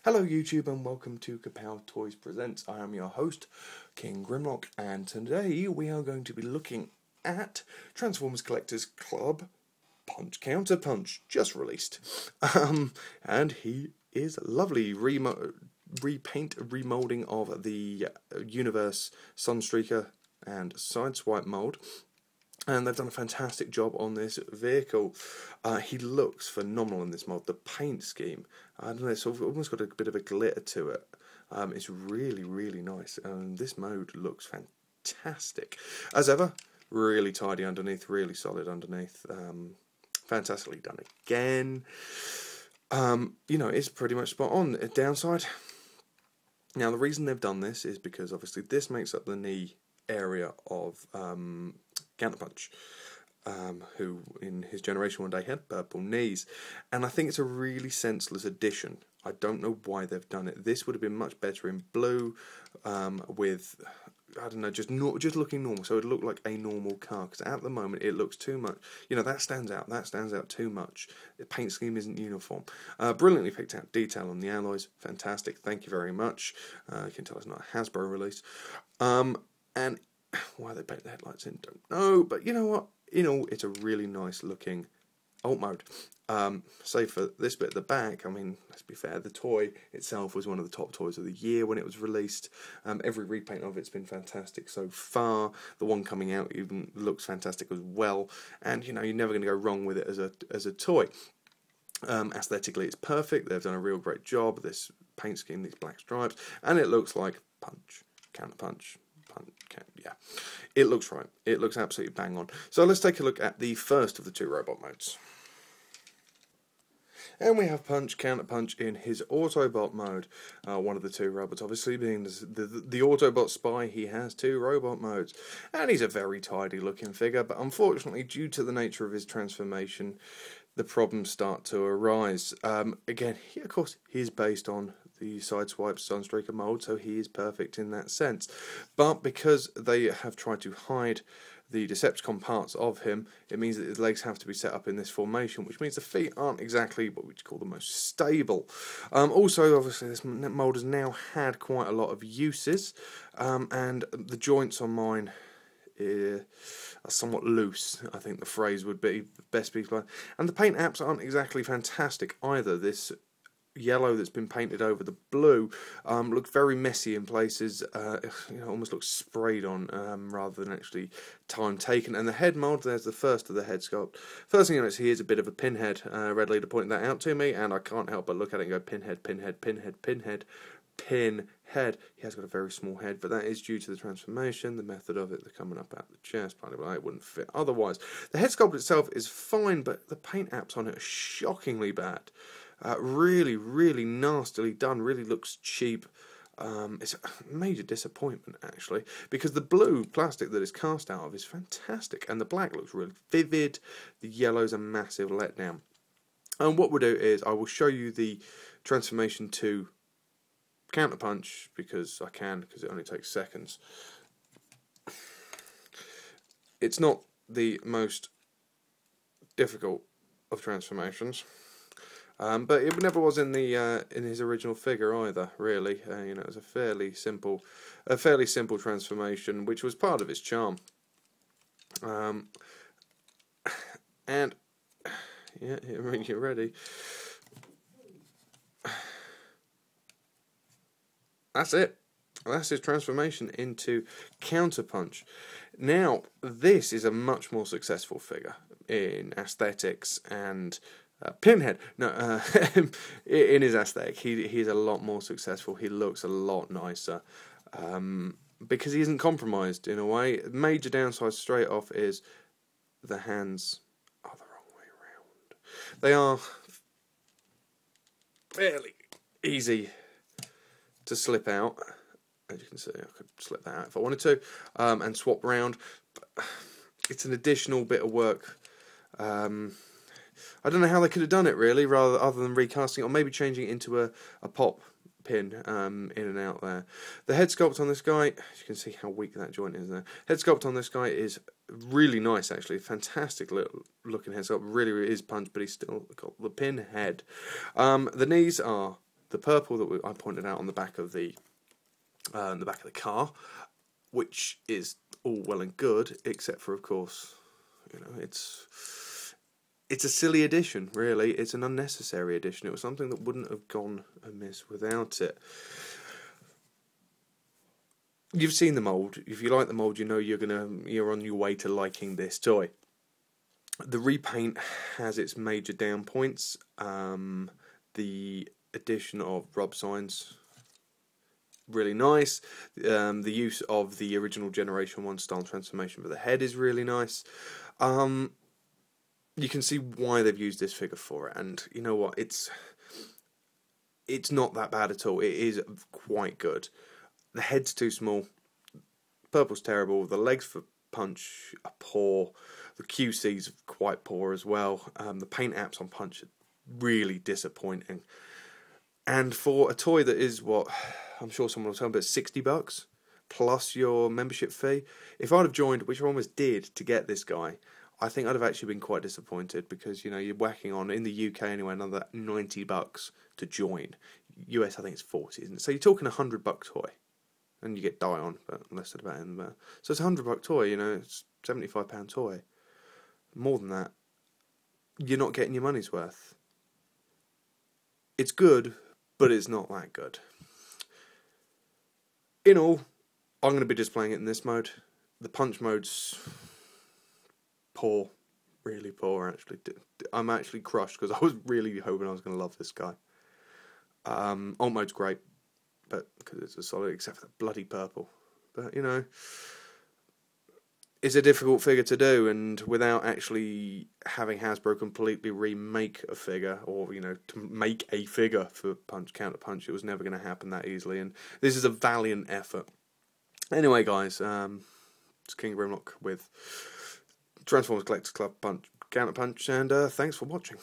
Hello YouTube and welcome to Kapow Toys Presents. I am your host, King Grimlock, and today we are going to be looking at Transformers Collectors Club Punch CounterPunch, just released. And he is lovely remoulding of the Universe Sunstreaker and Sideswipe mould. And they've done a fantastic job on this vehicle. He looks phenomenal in this mod. The paint scheme, I don't know, it's sort of almost got a bit of a glitter to it. It's really, really nice. This mode looks fantastic. As ever, really tidy underneath, really solid underneath. Fantastically done again. You know, it's pretty much spot on. Downside, now the reason they've done this is because obviously this makes up the knee area of CounterPunch, who in his Generation 1 day had purple knees, and I think it's a really senseless addition. I don't know why they've done it. This would have been much better in blue, with, I don't know, just looking normal, so it would look like a normal car, because at the moment it looks too much, you know, that stands out too much. The paint scheme isn't uniform. Brilliantly picked out detail on the alloys, fantastic, thank you very much. You can tell it's not a Hasbro release. And why they baked the headlights in, don't know, but you know what? In all, it's a really nice looking alt mode. Save for this bit at the back, I mean, let's be fair, the toy itself was one of the top toys of the year when it was released. Every repaint of it's been fantastic so far. The one coming out even looks fantastic as well, and you know, you're never going to go wrong with it as a toy. Aesthetically, it's perfect. They've done a real great job. This paint scheme, these black stripes, and it looks like Punch, CounterPunch. Yeah, it looks right. It looks absolutely bang on. So let's take a look at the first of the two robot modes. And we have Punch CounterPunch in his Autobot mode. One of the two robots, obviously, being the Autobot spy, he has two robot modes. And he's a very tidy looking figure, but unfortunately, due to the nature of his transformation, the problems start to arise. Again, of course, he's based on the Sideswipe Sunstreaker mold, so he is perfect in that sense. But because they have tried to hide the Decepticon parts of him, it means that his legs have to be set up in this formation, which means the feet aren't exactly what we'd call the most stable. Also, obviously, this mold has now had quite a lot of uses, and the joints on mine are somewhat loose, I think the phrase would be best be explained. And the paint apps aren't exactly fantastic either. This yellow that's been painted over the blue looks very messy in places. You know, almost looks sprayed on rather than actually time taken. And the head mold, there's the first of the head sculpt. First thing you notice, he is a bit of a pinhead. Red Leader pointed that out to me, and I can't help but look at it and go pinhead, pinhead, pinhead, pinhead, pinhead. He has got a very small head, but that is due to the transformation, the method of it, the coming up out the chest, blah, blah, blah. It wouldn't fit otherwise. The head sculpt itself is fine, but the paint apps on it are shockingly bad. Really, really nastily done, really looks cheap. It's a major disappointment, actually, because the blue plastic that it's cast out of is fantastic, and the black looks really vivid. The yellow's a massive letdown. And what we'll do is I will show you the transformation to CounterPunch, because I can, because it only takes seconds. It's not the most difficult of transformations. But it never was in his original figure either. Really, you know, it was a fairly simple transformation, which was part of his charm. And yeah, I mean, you're ready. That's it. That's his transformation into CounterPunch. Now, this is a much more successful figure in aesthetics and Pinhead. No, in his aesthetic, he's a lot more successful. He looks a lot nicer because he isn't compromised in a way. Major downside straight off is the hands are the wrong way around. They are fairly easy to slip out. As you can see, I could slip that out if I wanted to, and swap round. But it's an additional bit of work. I don't know how they could have done it really, other than recasting it, or maybe changing it into a pop pin in and out there. The head sculpt on this guy, as you can see how weak that joint is there. Head sculpt on this guy is really nice actually, fantastic looking head sculpt, really is Punch, but he's still got the pin head. The knees are the purple that I pointed out on the back of the car, which is all well and good, except for, of course, it's a silly addition, really. It's an unnecessary addition. It was something that wouldn't have gone amiss without it. You've seen the mould. If you like the mould, you know you're on your way to liking this toy. The repaint has its major down points. The addition of rub signs, really nice. The use of the original Generation 1 style transformation for the head is really nice. You can see why they've used this figure for it, and you know what? It's not that bad at all. It is quite good. The head's too small. Purple's terrible. The legs for Punch are poor. The QC's quite poor as well. The paint apps on Punch are really disappointing. And for a toy that is what I'm sure someone will tell me, but $60 plus your membership fee. If I'd have joined, which I almost did to get this guy, I think I'd have actually been quite disappointed, because you're whacking on, in the UK anyway, another $90 to join. US I think it's 40, isn't it? So you're talking $100 toy, and you get Dion, but less than about him there. So it's a $100 toy. It's £75 toy. More than that, you're not getting your money's worth. It's good, but it's not that good. In all, I'm going to be displaying it in this mode. The Punch mode's poor, really poor actually. I'm actually crushed, because I was really hoping I was going to love this guy. Alt mode's great, but because it's a solid, except for the bloody purple. But it's a difficult figure to do, and without actually having Hasbro completely remake a figure, or to make a figure for CounterPunch, it was never going to happen that easily. And this is a valiant effort. Anyway, guys, it's King Grimlock with Transformers Collectors Club CounterPunch, and thanks for watching.